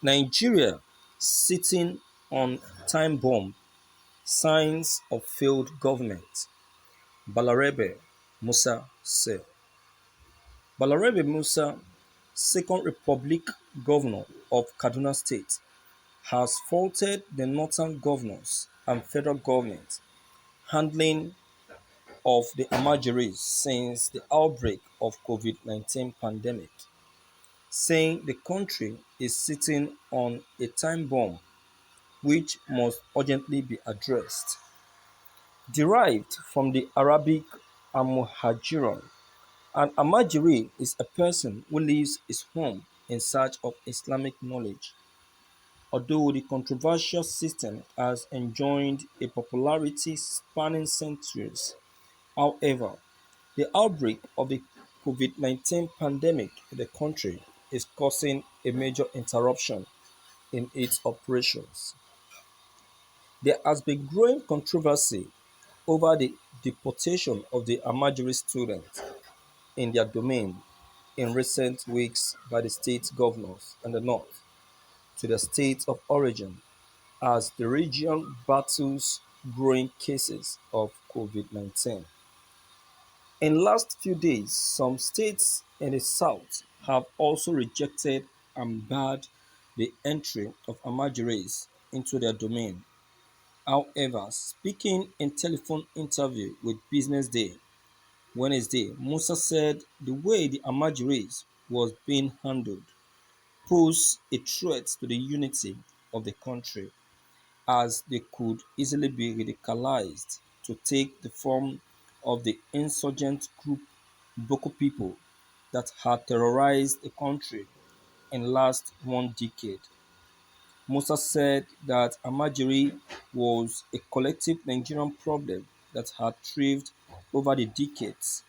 Nigeria sitting on time bomb, signs of failed government, Balarabe Musa said. Balarabe Musa, Second Republic Governor of Kaduna State, has faulted the northern governors and federal government handling of the emergencies since the outbreak of COVID-19 pandemic, saying the country is sitting on a time bomb which must urgently be addressed. Derived from the Arabic al-Muhajirun, an Almajiri is a person who leaves his home in search of Islamic knowledge. Although the controversial system has enjoyed a popularity spanning centuries, however, the outbreak of the COVID-19 pandemic in the country is causing a major interruption in its operations. There has been growing controversy over the deportation of the Almajiri students in their domain in recent weeks by the state governors in the north to their states of origin as the region battles growing cases of COVID-19. In last few days, some states in the south have also rejected and barred the entry of Almajiris into their domain. However, speaking in telephone interview with Business Day Wednesday, Musa said the way the Almajiris was being handled posed a threat to the unity of the country, as they could easily be radicalized to take the form of the insurgent group Boko people that had terrorized the country in last one decade. Musa said that Almajiri was a collective Nigerian problem that had thrived over the decades,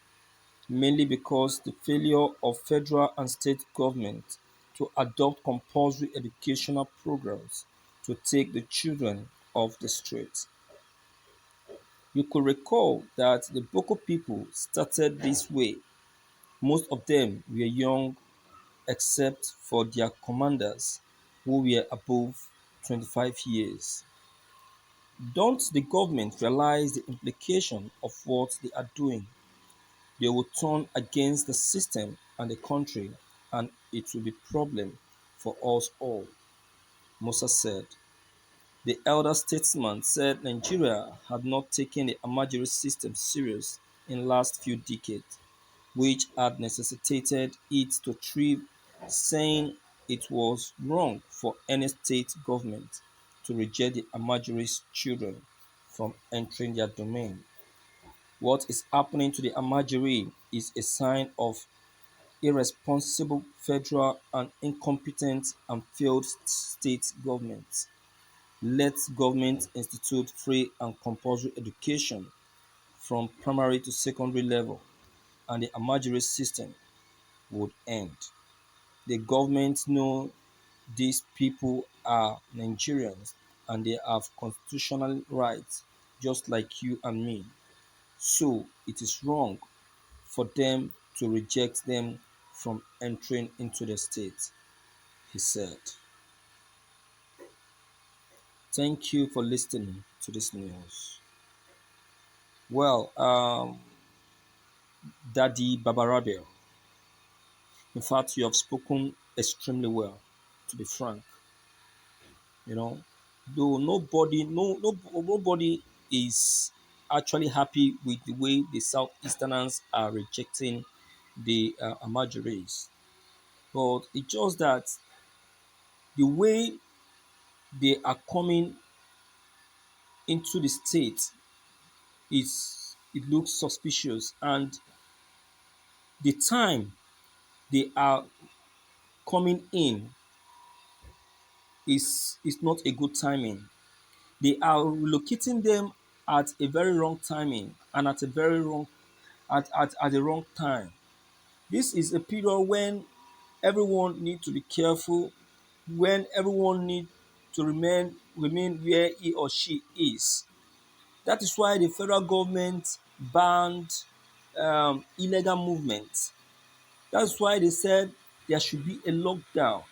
mainly because the failure of federal and state governments to adopt compulsory educational programs to take the children off the streets. You could recall that the Boko people started this way. Most of them were young except for their commanders who were above 25 years. Don't the government realize the implication of what they are doing? They will turn against the system and the country, and it will be a problem for us all, Musa said. The elder statesman said Nigeria had not taken the Amajiri system serious in last few decades, which had necessitated it to thrive, saying it was wrong for any state government to reject the Amajiri's children from entering their domain. What is happening to the Amajiri is a sign of irresponsible federal and incompetent and failed state governments. Let government institute free and compulsory education from primary to secondary level and the Amajiri system would end. The government know these people are Nigerians and they have constitutional rights just like you and me. So it is wrong for them to reject them from entering into the state, he said. Thank you for listening to this news. Well, Daddy Babarabe, in fact, you have spoken extremely well, to be frank. You know, though nobody is actually happy with the way the Southeasterners are rejecting the Amajuris, but it's just that the way they are coming into the state is it looks suspicious, and the time they are coming in is not a good timing. They are relocating them at a very wrong timing and at a very wrong at the wrong time. This is a period when everyone need to be careful, when everyone need to remain where he or she is. That is why the federal government banned illegal movement. That's why they said there should be a lockdown.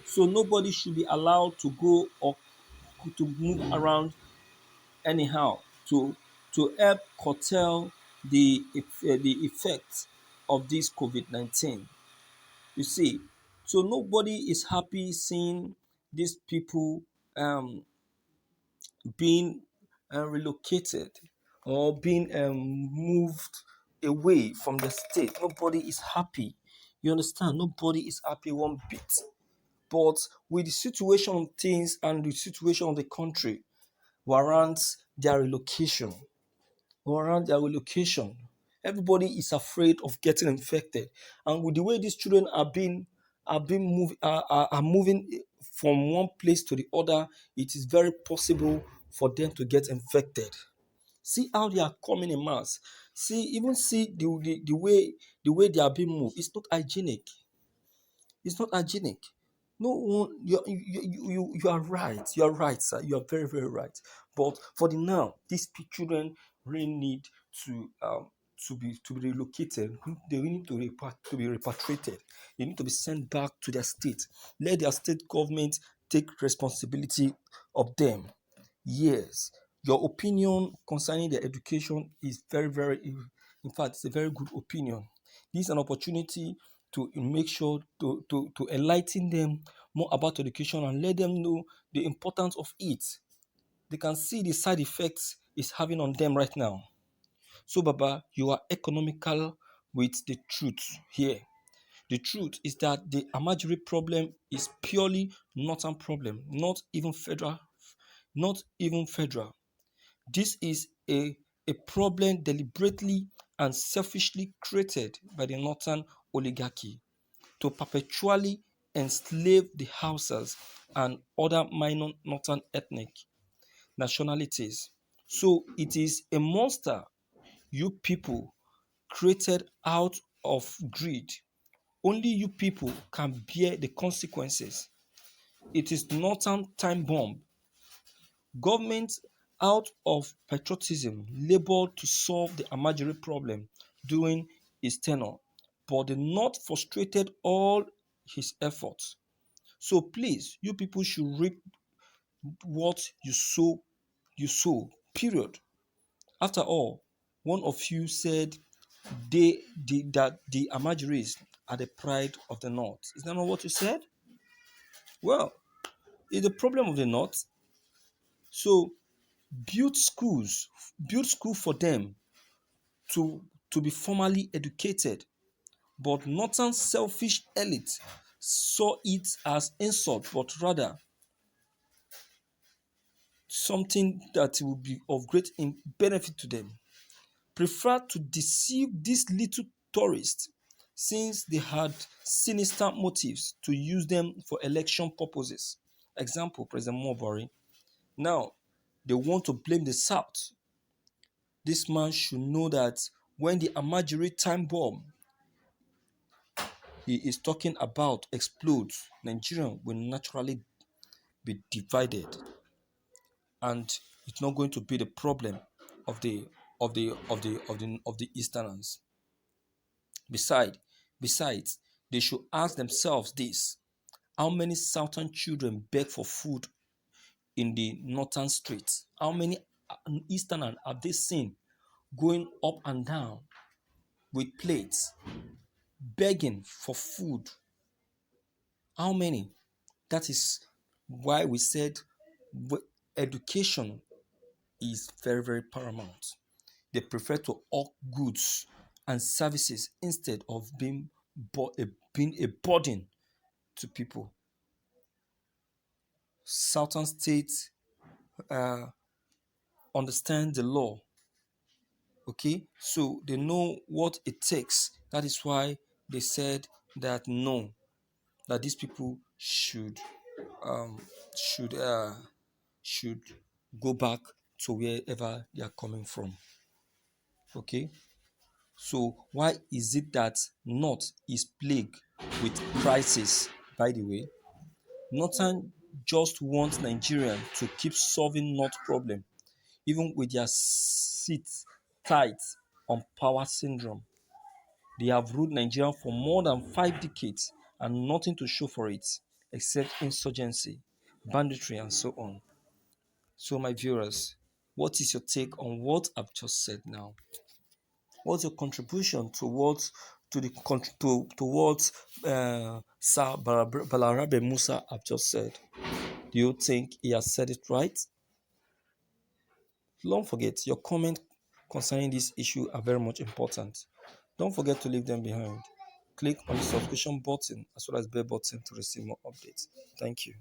So nobody should be allowed to go or to move around anyhow to help curtail the effect of this COVID-19. You see, so nobody is happy seeing these people um, being relocated or being moved away from the state. Nobody is happy. You understand? Nobody is happy one bit. But with the situation of things and the situation of the country warrants their relocation, everybody is afraid of getting infected. And with the way these children are moving from one place to the other, it is very possible for them to get infected. See how they are coming in mass. See the way they are being moved. It's not hygienic. It's not hygienic. No one, you are right. You are right, sir. You are very, very right. But for the now, these children really need to be relocated. They really need to be repatriated. They need to be sent back to their state. Let their state government take responsibility of them. Yes, your opinion concerning their education is very, very, in fact, it's a very good opinion. This is an opportunity to make sure to enlighten them more about education and let them know the importance of it. They can see the side effects it's having on them right now. So, Baba, you are economical with the truth here. The truth is that the Amajiri problem is purely northern problem, not even federal. This is a problem deliberately and selfishly created by the northern oligarchy to perpetually enslave the Hausas and other minor northern ethnic nationalities. So it is a monster you people created out of greed. Only you people can bear the consequences. It is northern time bomb. Government, out of patriotism, labored to solve the Amajiri problem during his tenure, but the North frustrated all his efforts. So please, you people should reap what you sow, period. After all, one of you said that the Amajiris are the pride of the North. Is that not what you said? Well, it's the problem of the North. So build schools, build school for them to be formally educated. But northern selfish elite saw it as insult, but rather something that will be of great benefit to them. Prefer to deceive these little tourists since they had sinister motives to use them for election purposes. Example, President Mobari. Now, they want to blame the South. This man should know that when the Amajiri time bomb he is talking about explodes, Nigeria will naturally be divided, and it's not going to be the problem of the Easterners. Besides, besides, they should ask themselves this: how many Southern children beg for food in the Northern streets? How many Easterners have they seen going up and down with plates, begging for food? How many? That is why we said education is very, very paramount. They prefer to hawk goods and services instead of being a burden to people. Southern states uh, understand the law, okay? So they know what it takes. That is why they said that no, that these people um, should should go back to wherever they are coming from. Okay, so why is it that North is plagued with crisis? By the way, Northern just wants Nigerian to keep solving North problem, even with their seats tight on power syndrome. They have ruled Nigeria for more than 5 decades and nothing to show for it. except insurgency, banditry, and so on. So, my viewers, what is your take on what I've just said now? What's your contribution towards to the to what Sir Balarabe Musa have just said? Do you think he has said it right? Don't forget your comment concerning this issue are very much important. Don't forget to leave them behind. Click on the subscription button as well as bell button to receive more updates. Thank you.